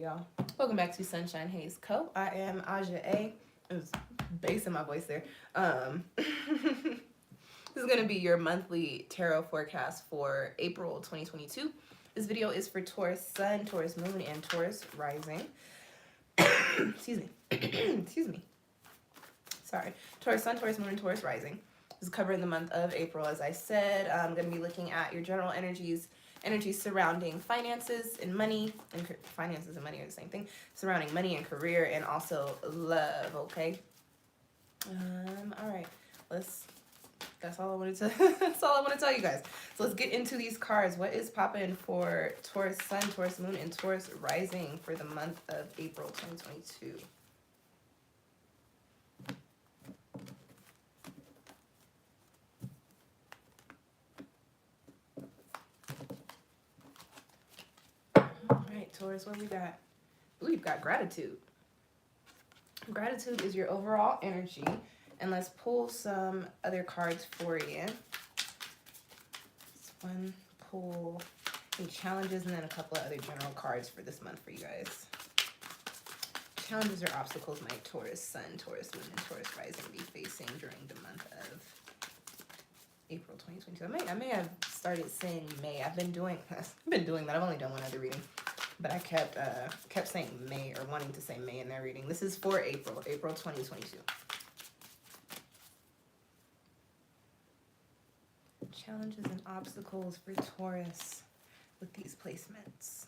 Y'all, welcome back to SunshinehazeCo. I am AUJHA. There's bass in my voice there. This is going to be your monthly tarot forecast for April 2022. This video is for Taurus Sun, Taurus Moon, and Taurus Rising. Excuse me. Excuse me. Sorry. Taurus Sun, Taurus Moon, and Taurus Rising. This is covering the month of April, as I said. I'm going to be looking at your general energies surrounding finances and money, and finances and money are the same thing, surrounding money and career, and also love. Okay. All right, that's all I wanted to that's all I want to tell you guys. So let's get into these cards. What is popping for Taurus Sun, Taurus Moon, and Taurus Rising for the month of April 2022? All right, Taurus, what we got? Ooh, you've got gratitude. Gratitude is your overall energy. And let's pull some other cards for you. This one, pull any challenges, and then a couple of other general cards for this month for you guys. Challenges or obstacles might Taurus Sun, Taurus Moon, and Taurus Rising be facing during the month of April 2022. I may have started saying May. I've been doing that. I've only done one other reading, but I kept saying May, or wanting to say May in their reading. This is for April 2022. Challenges and obstacles for Taurus with these placements.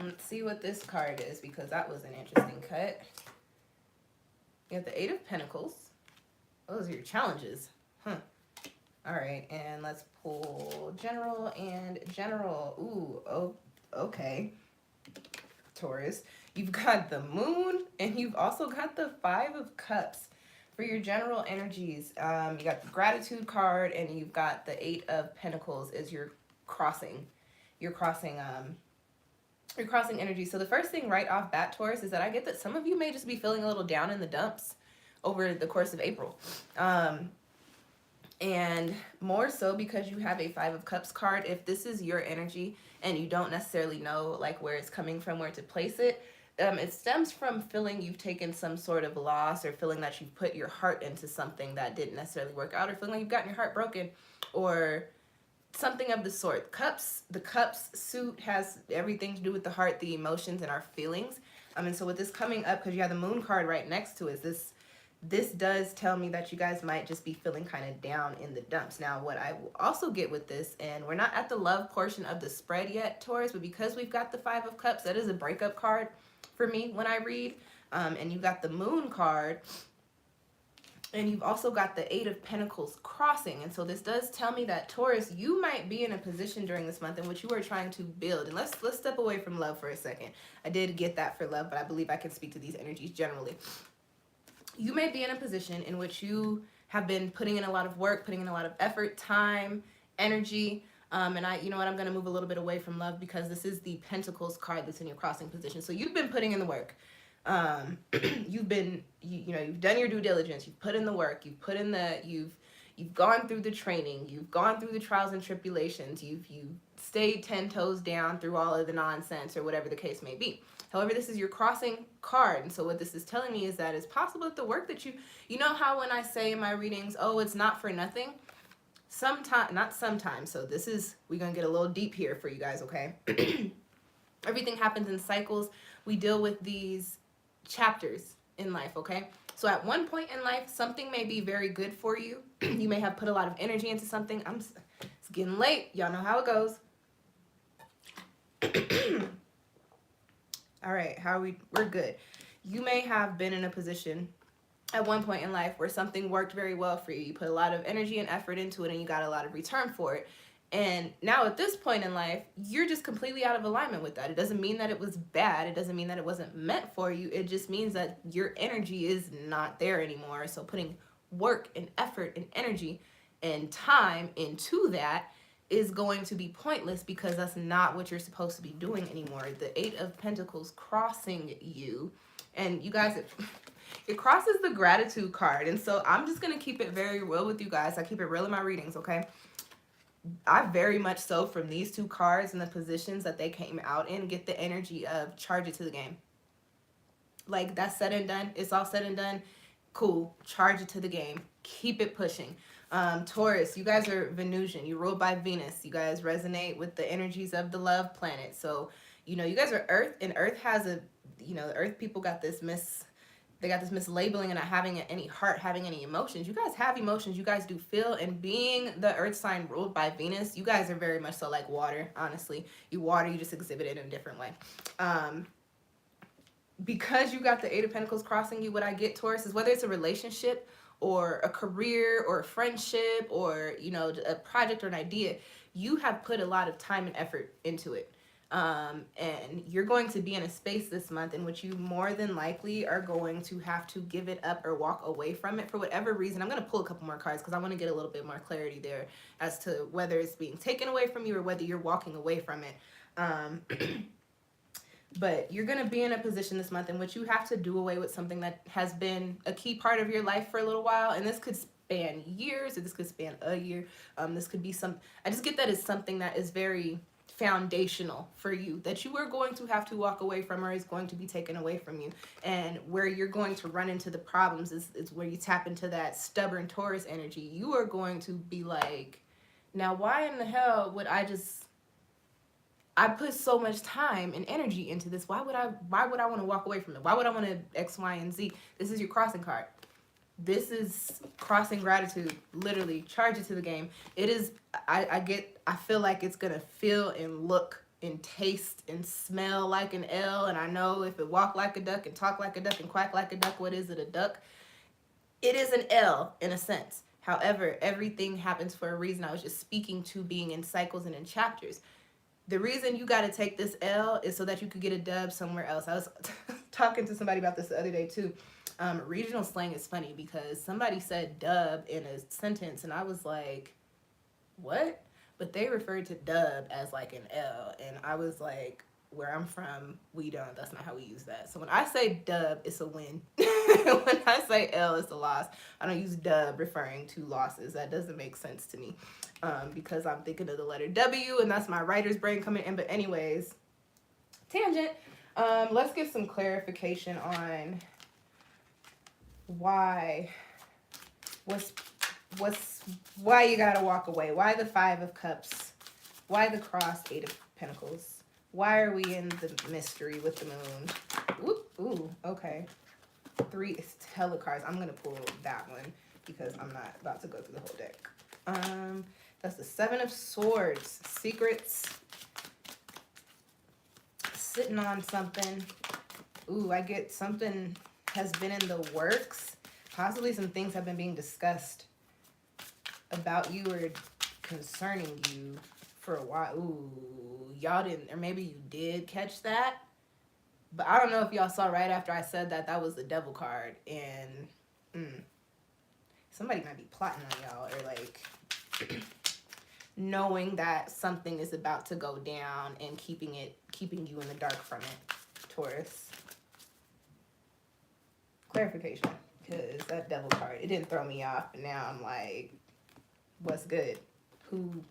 Let's see what this card is, because that was an interesting cut. You have the Eight of Pentacles. Those are your challenges. All right, and let's pull general and general. Ooh, oh, okay. Taurus, you've got the Moon, and you've also got the Five of Cups. For your general energies, you got the gratitude card, and you've got the Eight of Pentacles as your crossing. You're crossing energy. So the first thing right off bat, Taurus, is that I get that some of you may just be feeling a little down in the dumps over the course of April. And more so because you have a Five of Cups card. If this is your energy and you don't necessarily know like where it's coming from, where to place it, it stems from feeling you've taken some sort of loss, or feeling that you've put your heart into something that didn't necessarily work out, or feeling like you've gotten your heart broken, or something of the sort. The Cups suit has everything to do with the heart, the emotions, and our feelings. And so with this coming up, because you have the Moon card right next to it, this does tell me that you guys might just be feeling kind of down in the dumps. Now, what I will also get with this, and we're not at the love portion of the spread yet, Taurus, but because we've got the Five of Cups, that is a breakup card for me when I read. And you got the Moon card, and you've also got the Eight of Pentacles crossing. And so this does tell me that, Taurus, you might be in a position during this month in which you are trying to build. And let's step away from love for a second. I did get that for love, but I believe I can speak to these energies generally. You may be in a position in which you have been putting in a lot of work, putting in a lot of effort, time, energy. And you know what, I'm going to move a little bit away from love, because this is the Pentacles card that's in your crossing position. So you've been putting in the work. You've done your due diligence. You've put in the work. You've gone through the training. You've gone through the trials and tribulations. You've stayed 10 toes down through all of the nonsense, or whatever the case may be. However, this is your crossing card. And so what this is telling me is that it's possible that the work that you know how when I say in my readings, oh, it's not for nothing. Not sometimes. So we're going to get a little deep here for you guys. Okay. Everything happens in cycles. We deal with these chapters in life. Okay. So at one point in life, something may be very good for you. You may have put a lot of energy into something. It's getting late. Y'all know how it goes. All right. We're good. You may have been in a position at one point in life where something worked very well for you. You put a lot of energy and effort into it, and you got a lot of return for it. And now at this point in life, you're just completely out of alignment with that. It doesn't mean that it was bad. It doesn't mean that it wasn't meant for you. It just means that your energy is not there anymore. So putting work and effort and energy and time into that is going to be pointless, because that's not what you're supposed to be doing anymore. The Eight of Pentacles crossing you, and you guys, it crosses the gratitude card. And so I'm just going to keep it very real with you guys. I keep it real in my readings, okay? I very much so, from these two cards and the positions that they came out in, get the energy of charge it to the game. Like, that's said and done. It's all said and done. Cool. Charge it to the game. Keep it pushing. Taurus, you guys are Venusian. You ruled by Venus. You guys resonate with the energies of the love planet. So, you know, you guys are Earth, and Earth has a, you know, the Earth people got this they got this mislabeling and not having any heart, having any emotions. You guys have emotions. You guys do feel, and being the Earth sign ruled by Venus, you guys are very much so like water, honestly. You water, you just exhibit it in a different way. Because you got the Eight of Pentacles crossing you, what I get, Taurus, is whether it's a relationship or a career or a friendship or, you know, a project or an idea, you have put a lot of time and effort into it. And you're going to be in a space this month in which you more than likely are going to have to give it up or walk away from it for whatever reason. I'm going to pull a couple more cards because I want to get a little bit more clarity there as to whether it's being taken away from you or whether you're walking away from it. But you're going to be in a position this month in which you have to do away with something that has been a key part of your life for a little while. And this could span years, or this could span a year. This could be I just get that as something that is very foundational for you, that you are going to have to walk away from, or is going to be taken away from you. And where you're going to run into the problems is where you tap into that stubborn Taurus energy. You are going to be like, now why in the hell would I put so much time and energy into this? Why would I want to walk away from it? Why would I want to X, Y, and Z? This is your crossing card. This is crossing gratitude. Literally, charge it to the game. It is, I feel like it's going to feel and look and taste and smell like an L. And I know if it walk like a duck and talk like a duck and quack like a duck, what is it, a duck? It is an L in a sense. However, everything happens for a reason. I was just speaking to being in cycles and in chapters. The reason you got to take this L is so that you could get a dub somewhere else. I was talking to somebody about this the other day too. Regional slang is funny because somebody said dub in a sentence and I was like, what? But they referred to dub as like an L, and I was like, where I'm from, we don't. That's not how we use that. So when I say dub, it's a win. When I say L, it's a loss. I don't use dub referring to losses. That doesn't make sense to me because I'm thinking of the letter W, and that's my writer's brain coming in. But anyways, tangent. Let's get some clarification on why why you gotta walk away. Why the Five of Cups? Why the cross Eight of Pentacles? Why are we in the mystery with the moon? Ooh, okay. 3 is hella cards. I'm gonna pull that one because I'm not about to go through the whole deck. That's the Seven of Swords. Secrets. Sitting on something. Ooh, I get something has been in the works. Possibly some things have been being discussed about you or concerning you for a while. Ooh, y'all didn't, or maybe you did catch that. But I don't know if y'all saw right after I said that was the Devil card. And somebody might be plotting on y'all or like knowing that something is about to go down and keeping you in the dark from it, Taurus. Clarification, because that Devil card, it didn't throw me off, but now I'm like, what's good? Who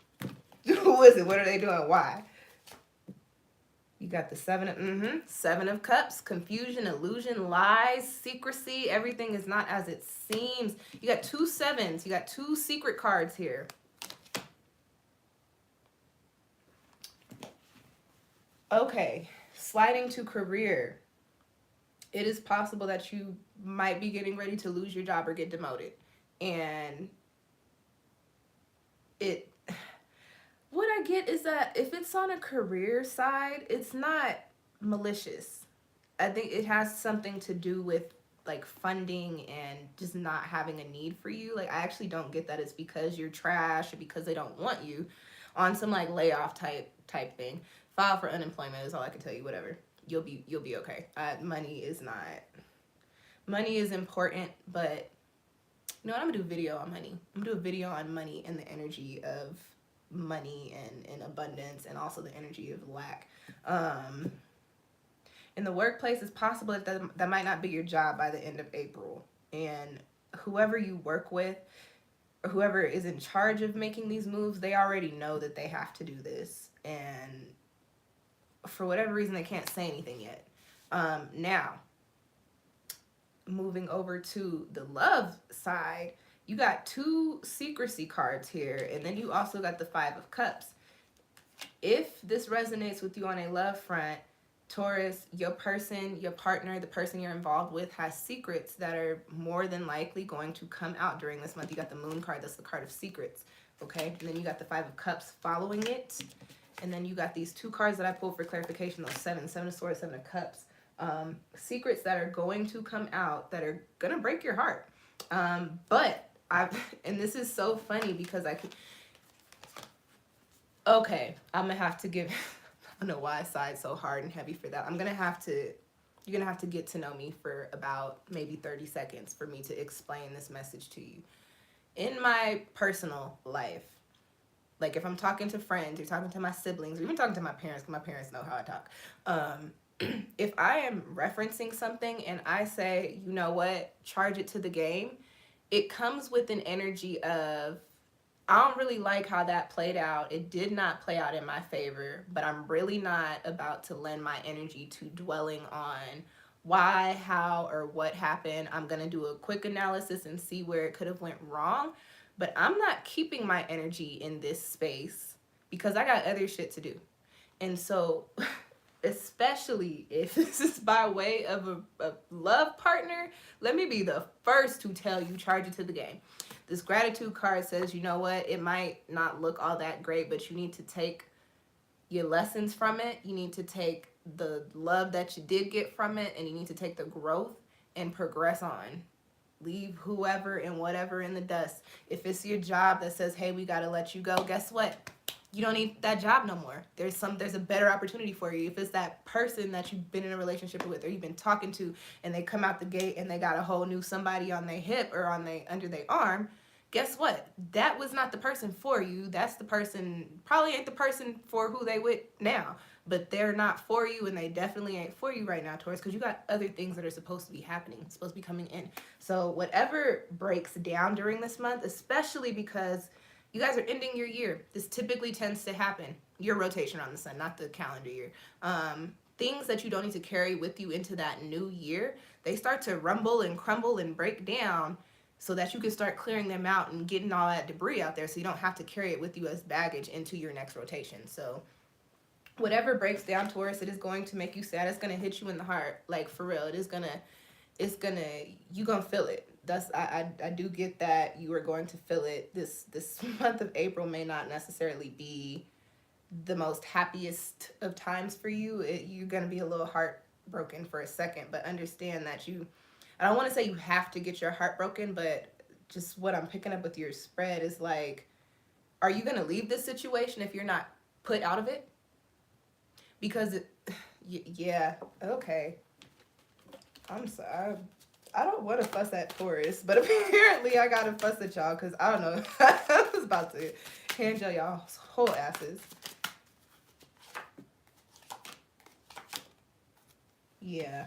is it? What are they doing? Why? You got the Seven of Cups, confusion, illusion, lies, secrecy. Everything is not as it seems. You got 2 sevens. You got 2 secret cards here. Okay, sliding to career. It is possible that you might be getting ready to lose your job or get demoted. And what I get is that if it's on a career side, it's not malicious. I think it has something to do with like funding and just not having a need for you. Like, I actually don't get that it's because you're trash or because they don't want you on some like layoff type thing. File for unemployment is all I can tell you. Whatever. You'll be okay. Money is important, but you know what? I'm gonna do a video on money. I'm gonna do a video on money and the energy of money and abundance, and also the energy of lack. In the workplace, it's possible that might not be your job by the end of April, and whoever you work with, whoever is in charge of making these moves, they already know that they have to do this. And for whatever reason, they can't say anything yet. Now, moving over to the love side, you got 2 secrecy cards here, and then you also got the 5 of Cups. If this resonates with you on a love front, Taurus, your person, your partner, the person you're involved with has secrets that are more than likely going to come out during this month. You got the Moon card, that's the card of secrets, okay? And then you got the 5 of Cups following it. And then you got these 2 cards that I pulled for clarification, those 7 of Swords, 7 of Cups. Secrets that are going to come out that are going to break your heart. But and this is so funny because okay, I'm going to have to give, I don't know why I sighed so hard and heavy for that. you're going to have to get to know me for about maybe 30 seconds for me to explain this message to you. In my personal life, like if I'm talking to friends or talking to my siblings or even talking to my parents, because my parents know how I talk, if I am referencing something and I say, you know what, charge it to the game, it comes with an energy of, I don't really like how that played out. It did not play out in my favor, but I'm really not about to lend my energy to dwelling on why, how, or what happened. I'm going to do a quick analysis and see where it could have went wrong, but I'm not keeping my energy in this space because I got other shit to do. And so, especially if this is by way of a love partner, let me be the first to tell you, charge it to the game. This gratitude card says, you know what, it might not look all that great, but you need to take your lessons from it. You need to take the love that you did get from it, and you need to take the growth and progress on. Leave whoever and whatever in the dust. If it's your job that says, hey, we got to let you go, guess what? You don't need that job no more. There's a better opportunity for you. If it's that person that you've been in a relationship with or you've been talking to and they come out the gate and they got a whole new somebody on their hip or under their arm, guess what? That was not the person for you. That's the person, probably ain't the person for who they with now. But they're not for you, and they definitely ain't for you right now, Taurus, because you got other things that are supposed to be happening, supposed to be coming in. So whatever breaks down during this month, especially because you guys are ending your year. This typically tends to happen. Your rotation on the sun, not the calendar year. Things that you don't need to carry with you into that new year, they start to rumble and crumble and break down so that you can start clearing them out and getting all that debris out there so you don't have to carry it with you as baggage into your next rotation. So whatever breaks down, Taurus, it is going to make you sad. It's going to hit you in the heart. Like, for real. You're going to feel it. I do get that you are going to feel it. This month of April may not necessarily be the most happiest of times for you. You're going to be a little heartbroken for a second, but understand that I don't want to say you have to get your heart broken, but just what I'm picking up with your spread is like, are you going to leave this situation if you're not put out of it? Because, yeah, okay. I'm sorry. I don't want to fuss at Taurus, but apparently I got to fuss at y'all because I don't know. I was about to hand y'all's whole asses. Yeah.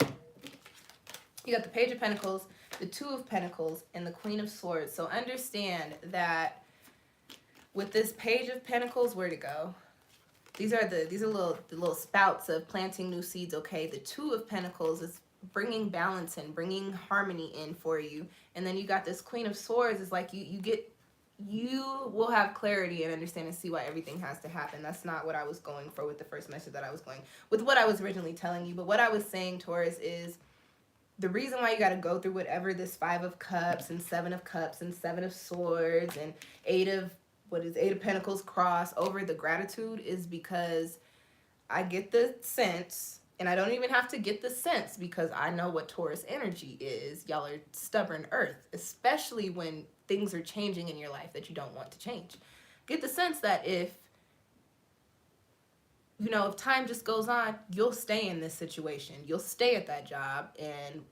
You got the Page of Pentacles, the Two of Pentacles, and the Queen of Swords. So understand that with this Page of Pentacles, where'd it go? These are the little spouts of planting new seeds, okay? The Two of Pentacles is bringing balance and bringing harmony in for you. And then you got this Queen of Swords. Is like you will have clarity and understand and see why everything has to happen. That's not what I was going for with the first message that I was going with what I was originally telling you. But what I was saying, Taurus, is the reason why you got to go through whatever this 5 of Cups and 7 of Cups and 7 of Swords and 8 of Pentacles cross over the gratitude is because I get the sense, and I don't even have to get the sense because I know what Taurus energy is. Y'all are stubborn earth, especially when things are changing in your life that you don't want to change. Get the sense that if time just goes on, you'll stay in this situation. You'll stay at that job, and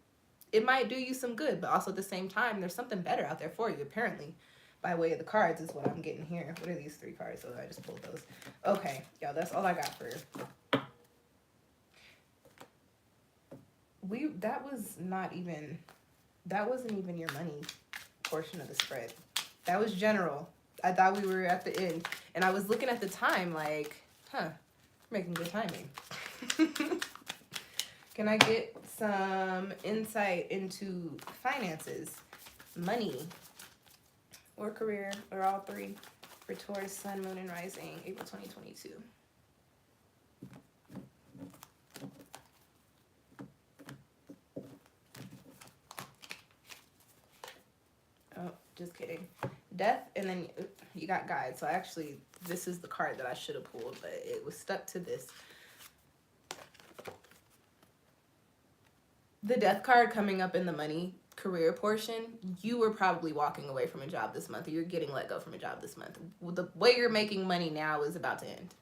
it might do you some good, but also at the same time, there's something better out there for you, apparently. By way of the cards is what I'm getting here. What are these 3 cards? So I just pulled those. Okay, y'all, that's all I got for that wasn't even your money portion of the spread. That was general. I thought we were at the end. And I was looking at the time like, huh, making good timing. Can I get some insight into finances, money, or career, or all three for Taurus, Sun, Moon, and Rising, April 2022? Oh, just kidding. Death, and then you got guide. So actually, this is the card that I should have pulled, but it was stuck to this. The death card coming up in the money career portion, you were probably walking away from a job this month, or you're getting let go from a job this month. The way you're making money now is about to end.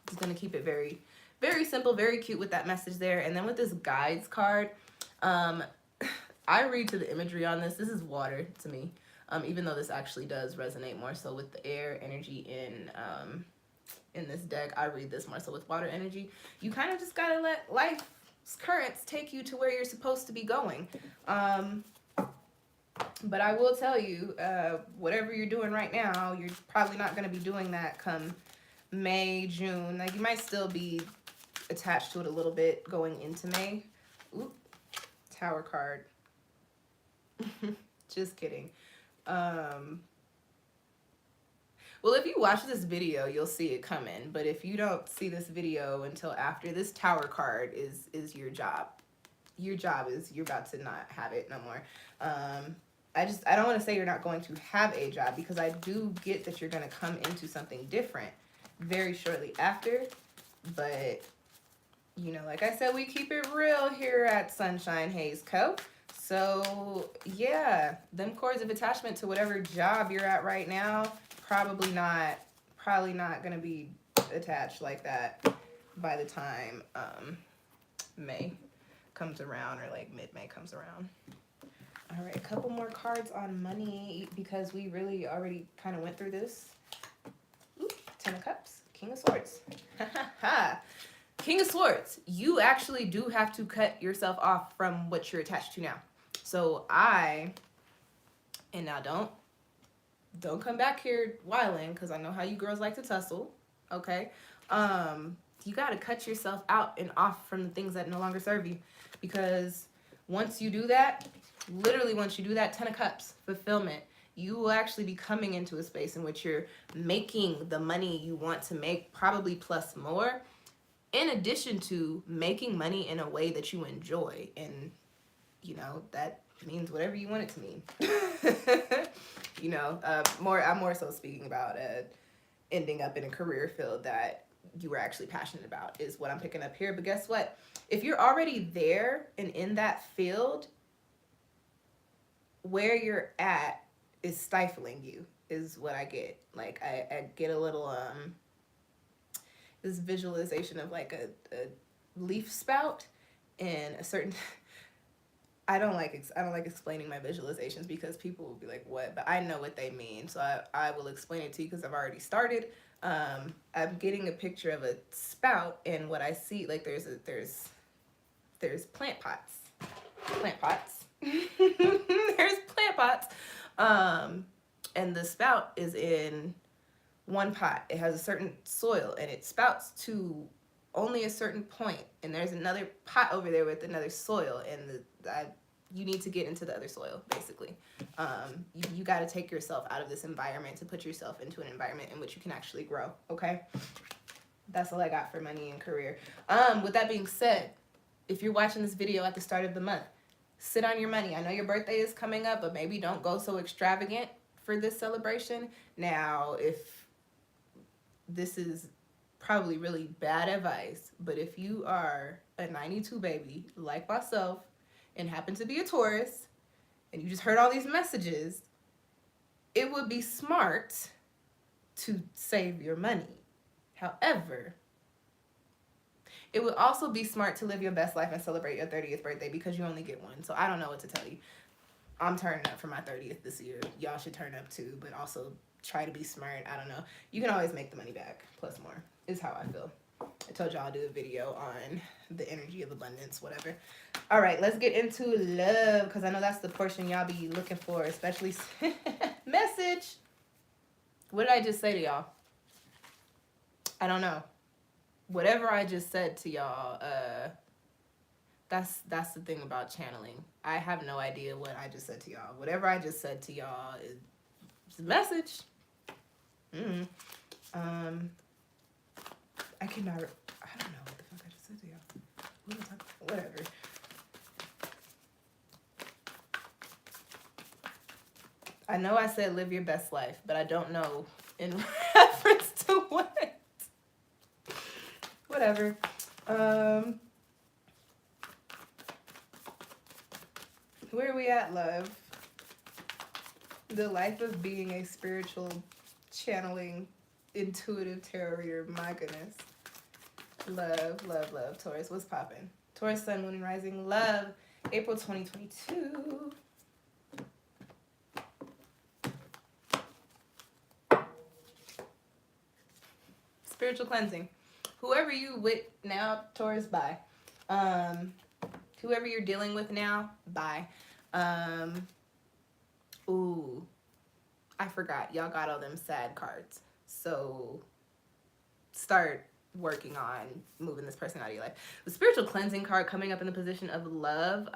Just going to keep it very, very simple, very cute with that message there. And then with this guides card, I read to the imagery on this. This is water to me, even though this actually does resonate more so with the air energy in this deck. I read this more so with water energy. You kind of just got to let life's currents take you to where you're supposed to be going. But I will tell you, whatever you're doing right now, you're probably not going to be doing that come May, June. Like, you might still be attached to it a little bit going into May. Oop, Tower card. Just kidding. Well, if you watch this video, you'll see it coming. But if you don't see this video until after, this Tower card is your job. Your job is you're about to not have it no more. I don't want to say you're not going to have a job, because I do get that you're going to come into something different very shortly after. But, you know, like I said, we keep it real here at SunshinehazeCo. So, yeah, them cords of attachment to whatever job you're at right now, probably not going to be attached like that by the time May comes around, or like mid-May comes around. All right, a couple more cards on money, because we really already kind of went through this. Ooh, Ten of Cups, King of Swords. King of Swords, you actually do have to cut yourself off from what you're attached to now. So and now don't come back here whiling, because I know how you girls like to tussle, okay? You got to cut yourself out and off from the things that no longer serve you, because once you do that, literally once you do that, Ten of Cups, fulfillment, you will actually be coming into a space in which you're making the money you want to make, probably plus more, in addition to making money in a way that you enjoy. And, you know, that means whatever you want it to mean. You know, I'm more so speaking about ending up in a career field that you were actually passionate about, is what I'm picking up here. But guess what? If you're already there and in that field, where you're at is stifling you, is what I get. Like, I get a little this visualization of like a leaf spout and a certain I don't like explaining my visualizations, because people will be like, what? But I know what they mean, so I will explain it to you, because I've already started. I'm getting a picture of a spout, and what I see, like, there's plant pots. There's plant pots. And the spout is in one pot. It has a certain soil, and it spouts to only a certain point. And there's another pot over there with another soil, and you need to get into the other soil, basically. You got to take yourself out of this environment to put yourself into an environment in which you can actually grow, okay? That's all I got for money and career. With that being said, if you're watching this video at the start of the month, sit on your money. I know your birthday is coming up, but maybe don't go so extravagant for this celebration. Now, if this is probably really bad advice, but if you are a 92 baby like myself and happen to be a Taurus, and you just heard all these messages, it would be smart to save your money. However, it would also be smart to live your best life and celebrate your 30th birthday, because you only get one. So I don't know what to tell you. I'm turning up for my 30th this year. Y'all should turn up too, but also try to be smart. I don't know. You can always make the money back, plus more, is how I feel. I told y'all I'll do a video on the energy of abundance, whatever. All right, let's get into love, because I know that's the portion y'all be looking for, especially message. What did I just say to y'all? I don't know. Whatever I just said to y'all, that's the thing about channeling. I have no idea what I just said to y'all. Whatever I just said to y'all is a message. Mm-hmm. I cannot. I don't know what the fuck I just said to y'all. Whatever. I know I said live your best life, but I don't know in reference to what. Whatever. Where are we at, love? The life of being a spiritual, channeling, intuitive tarot reader. My goodness. Love, love, love. Taurus, what's poppin'? Taurus, sun, moon, and rising. Love. April 2022. Spiritual cleansing. Whoever you with now, Taurus, bye. Whoever you're dealing with now, bye. Ooh, I forgot. Y'all got all them sad cards. So start working on moving this person out of your life. The spiritual cleansing card coming up in the position of love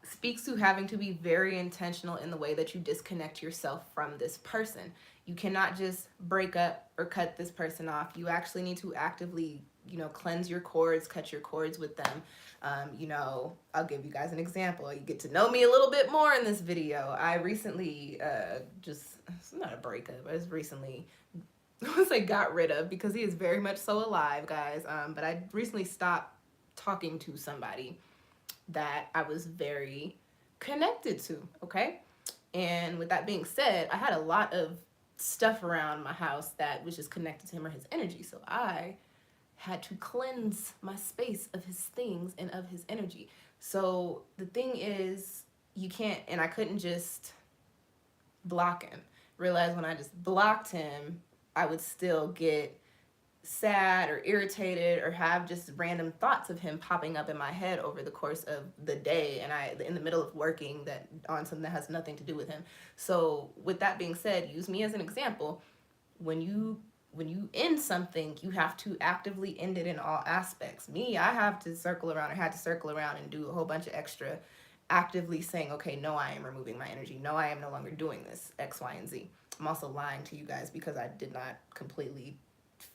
speaks to having to be very intentional in the way that you disconnect yourself from this person. You cannot just break up or cut this person off. You actually need to actively, cleanse your cords, cut your cords with them. I'll give you guys an example. You get to know me a little bit more in this video. I recently it's not a breakup. I just recently got rid of, because he is very much so alive, guys. But I recently stopped talking to somebody that I was very connected to, okay? And with that being said, I had a lot of stuff around my house that was just connected to him or his energy. So I had to cleanse my space of his things and of his energy. So the thing is, you can't, and I couldn't just block him. Realize when I just blocked him, I would still get sad or irritated or have just random thoughts of him popping up in my head over the course of the day, and I in the middle of working that on something that has nothing to do with him. So with that being said, use me as an example. When you end something, you have to actively end it in all aspects. Me, I had to circle around and do a whole bunch of extra, actively saying, okay, no, I am removing my energy. No, I am no longer doing this, X, Y, and Z. I'm also lying to you guys because I did not completely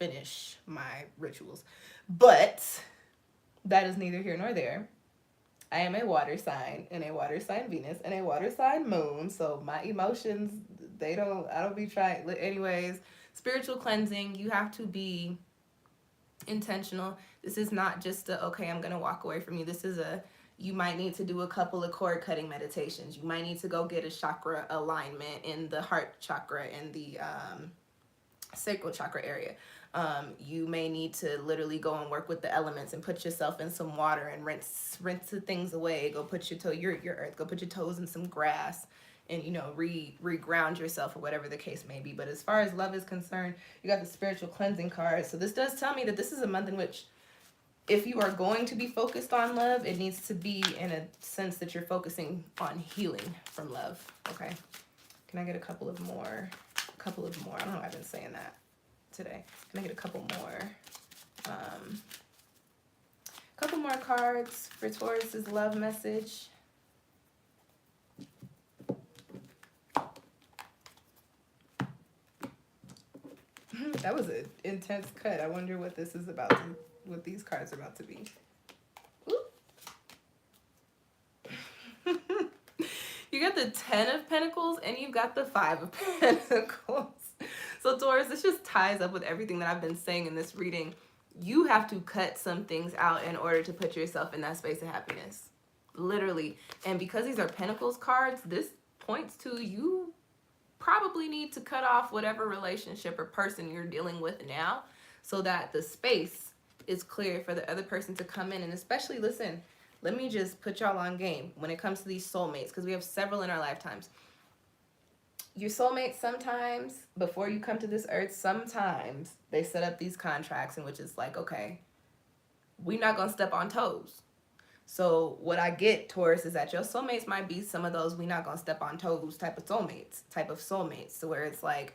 finish my rituals. But that is neither here nor there. I am a water sign, and a water sign Venus, and a water sign moon. So my emotions, I don't be trying. Anyways, spiritual cleansing, you have to be intentional. This is not just okay, I'm going to walk away from you. This is you might need to do a couple of cord cutting meditations. You might need to go get a chakra alignment in the heart chakra and the sacral chakra area. You may need to literally go and work with the elements and put yourself in some water and rinse the things away. Go put your earth, go put your toes in some grass and, reground yourself or whatever the case may be. But as far as love is concerned, you got the spiritual cleansing card. So this does tell me that this is a month in which, if you are going to be focused on love, it needs to be in a sense that you're focusing on healing from love. Okay. Can I get a couple of more? I don't know why I've been saying that today. Can I get a couple more? Couple more cards for Taurus's love message. That was an intense cut. I wonder what this is about what these cards are about to be. You got the 10 of Pentacles and you've got the 5 of Pentacles. So Taurus, this just ties up with everything that I've been saying in this reading. You have to cut some things out in order to put yourself in that space of happiness. Literally. And because these are Pentacles cards, this points to you probably need to cut off whatever relationship or person you're dealing with now so that the space is clear for the other person to come in. And especially, listen, let me just put y'all on game when it comes to these soulmates, because we have several in our lifetimes. Your soulmates, sometimes before you come to this earth, sometimes they set up these contracts in which it's like, okay, we're not going to step on toes. So what I get, Taurus, is that your soulmates might be some of those we not gonna step on toes type of soulmates. So where it's like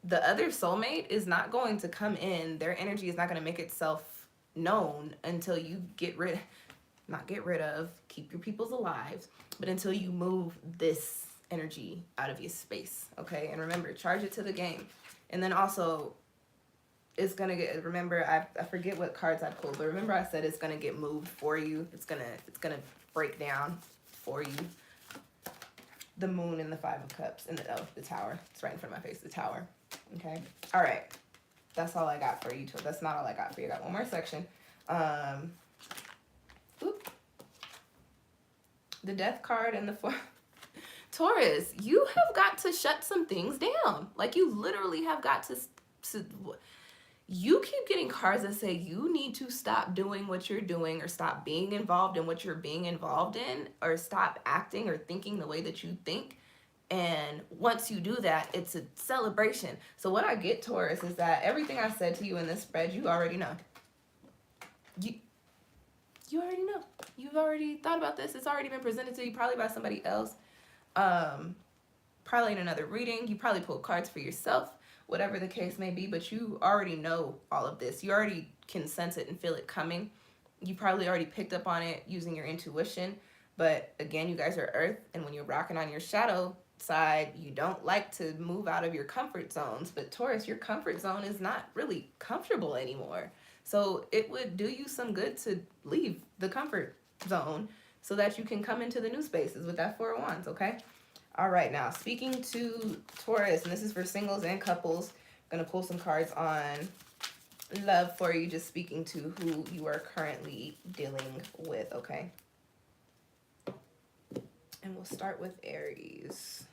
the other soulmate is not going to come in. Their energy is not going to make itself known until you keep your peoples alive, but until you move this energy out of your space. Okay. And remember, charge it to the game. And then also it's going to get, remember, I forget what cards I pulled, but remember I said it's going to get moved for you. It's going to break down for you. The moon and the 5 of cups and the tower. It's right in front of my face, the tower. Okay. All right. That's all I got for you. That's not all I got for you. I got one more section. The death card and the 4. Taurus, you have got to shut some things down. Like you literally have got to you keep getting cards that say you need to stop doing what you're doing or stop being involved in what you're being involved in or stop acting or thinking the way that you think. And once you do that, it's a celebration. So what I get, Taurus, is that everything I said to you in this spread, you already know. You already know. You've already thought about this. It's already been presented to you probably by somebody else. Probably in another reading. You probably pulled cards for yourself, whatever the case may be, but you already know all of this. You already can sense it and feel it coming. You probably already picked up on it using your intuition. But again, you guys are earth, and when you're rocking on your shadow side, you don't like to move out of your comfort zones. But Taurus, your comfort zone is not really comfortable anymore. So it would do you some good to leave the comfort zone so that you can come into the new spaces with that 4 of Wands, okay? All right, now speaking to Taurus, and this is for singles and couples, I'm going to pull some cards on love for you, just speaking to who you are currently dealing with, okay? And we'll start with Aries.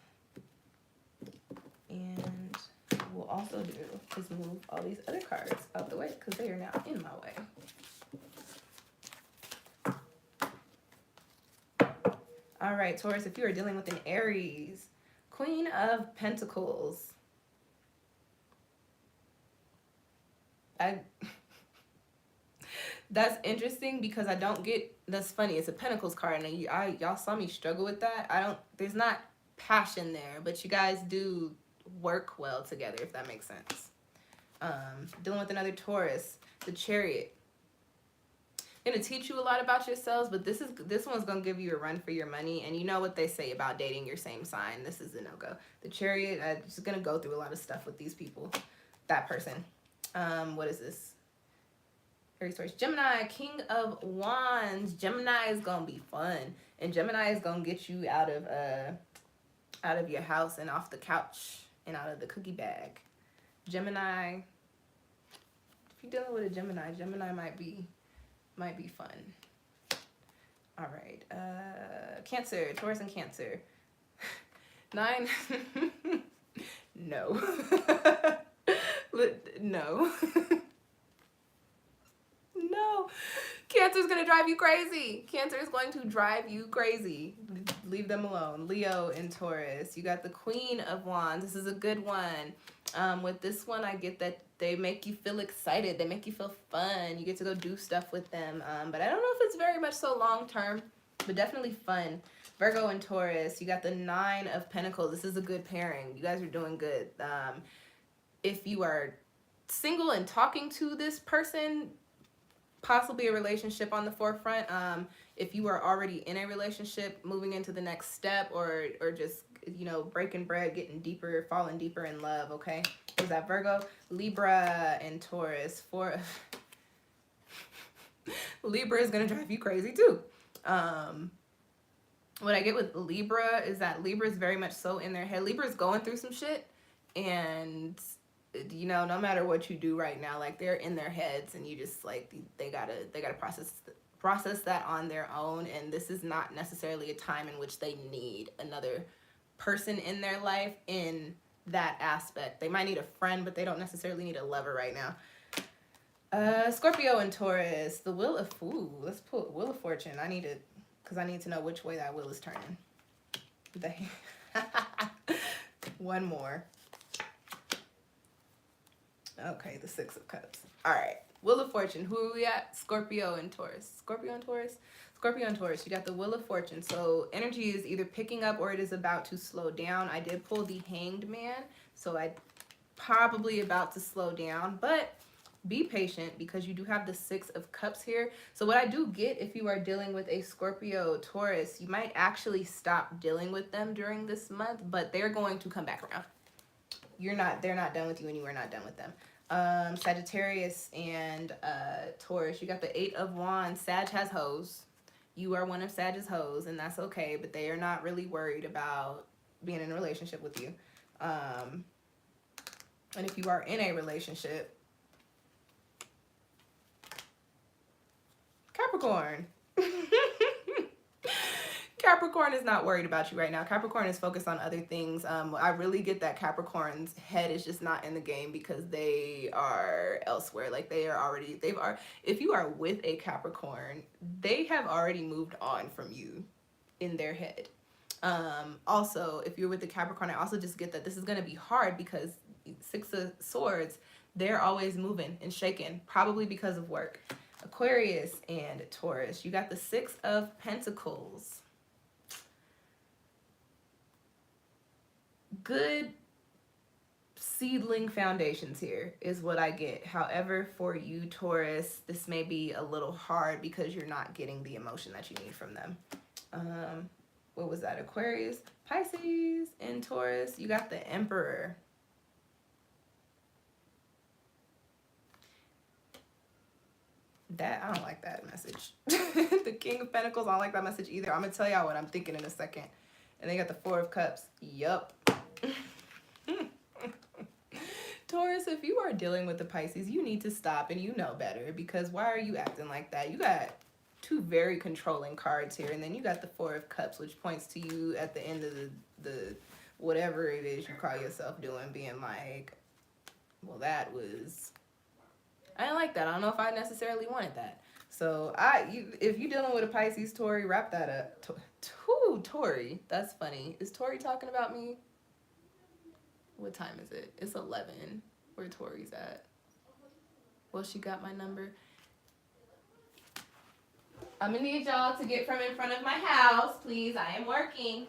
And what we'll also do is move all these other cards out the way because they are now in my way. All right, Taurus, if you are dealing with an Aries, Queen of Pentacles. That's interesting because I don't get, that's funny, it's a Pentacles card, and y'all saw me struggle with that. There's not passion there, but you guys do work well together, if that makes sense. Dealing with another Taurus, the Chariot. Gonna teach you a lot about yourselves, but this one's gonna give you a run for your money, and you know what they say about dating your same sign. This is a no-go. The Chariot, I'm just gonna go through a lot of stuff with these people. That person. What is this? Aries, Taurus, Gemini, King of Wands. Gemini is gonna be fun, and Gemini is gonna get you out of your house and off the couch and out of the cookie bag. Gemini, if you're dealing with a Gemini, Gemini might be fun. All right, Cancer, Taurus and Cancer. 9. No. No. No. Cancer is going to drive you crazy. Cancer is going to drive you crazy. Leave them alone. Leo and Taurus. You got the Queen of Wands. This is a good one. With this one, I get that they make you feel excited. They make you feel fun. You get to go do stuff with them. But I don't know if it's very much so long term, but definitely fun. Virgo and Taurus. You got the 9 of Pentacles. This is a good pairing. You guys are doing good. If you are single and talking to this person, possibly a relationship on the forefront. If you are already in a relationship, moving into the next step, or just, you know, breaking bread, getting deeper, falling deeper in love, okay? Is that Virgo? Libra and Taurus. Libra is going to drive you crazy too. What I get with Libra is that Libra is very much so in their head. Libra is going through some shit, and you know, no matter what you do right now, like they're in their heads, and you just like they gotta process that on their own. And this is not necessarily a time in which they need another person in their life in that aspect. They might need a friend, but they don't necessarily need a lover right now. Scorpio and Taurus, the Wheel of let's pull Wheel of Fortune. I need to know which way that wheel is turning. One more. Okay, the 6 of Cups. All right. Wheel of Fortune. Who are we at? Scorpio and Taurus. Scorpio and Taurus? Scorpio and Taurus. You got the Wheel of Fortune. So energy is either picking up or it is about to slow down. I did pull the Hanged Man, so I probably about to slow down, but be patient because you do have the Six of Cups here. So what I do get, if you are dealing with a Scorpio Taurus, you might actually stop dealing with them during this month, but they're going to come back around. They're not done with you and you are not done with them. Sagittarius and Taurus, you got the Eight of Wands. Sag has hoes. You are one of Sag's hoes, and that's okay, but they are not really worried about being in a relationship with you. And if you are in a relationship, Capricorn. Capricorn is not worried about you right now. Capricorn is focused on other things. I really get that Capricorn's head is just not in the game because they are elsewhere. Like if you are with a Capricorn, they have already moved on from you in their head. Also, if you're with the Capricorn, I also just get that this is going to be hard because Six of Swords, they're always moving and shaking, probably because of work. Aquarius and Taurus, you got the Six of Pentacles. Good seedling foundations here is what I get. However, for you, Taurus, this may be a little hard because you're not getting the emotion that you need from them. What was that? Aquarius, Pisces, and Taurus. You got the Emperor. I don't like that message. The King of Pentacles, I don't like that message either. I'm going to tell y'all what I'm thinking in a second. And they got the Four of Cups. Yup. Taurus, if you are dealing with the Pisces, you need to stop and you know better, because why are you acting like that? You got two very controlling cards here, and then you got the Four of Cups, which points to you at the end of the whatever it is you call yourself doing, being like, well, I didn't like that. I don't know if I necessarily wanted that. So if you're dealing with a Pisces, Tori, wrap that up. Tori, that's funny. Is Tori talking about me? What time is it? It's 11. Where Tori's at? Well, she got my number. I'm gonna need y'all to get from in front of my house, please. I am working.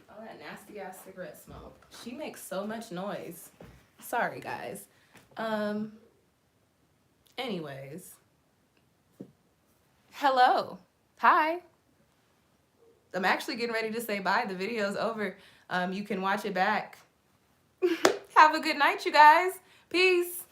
All that nasty ass cigarette smoke. She makes so much noise. Sorry, guys. Anyways. Hello. Hi. I'm actually getting ready to say bye. The video's over. You can watch it back. Have a good night, you guys. Peace.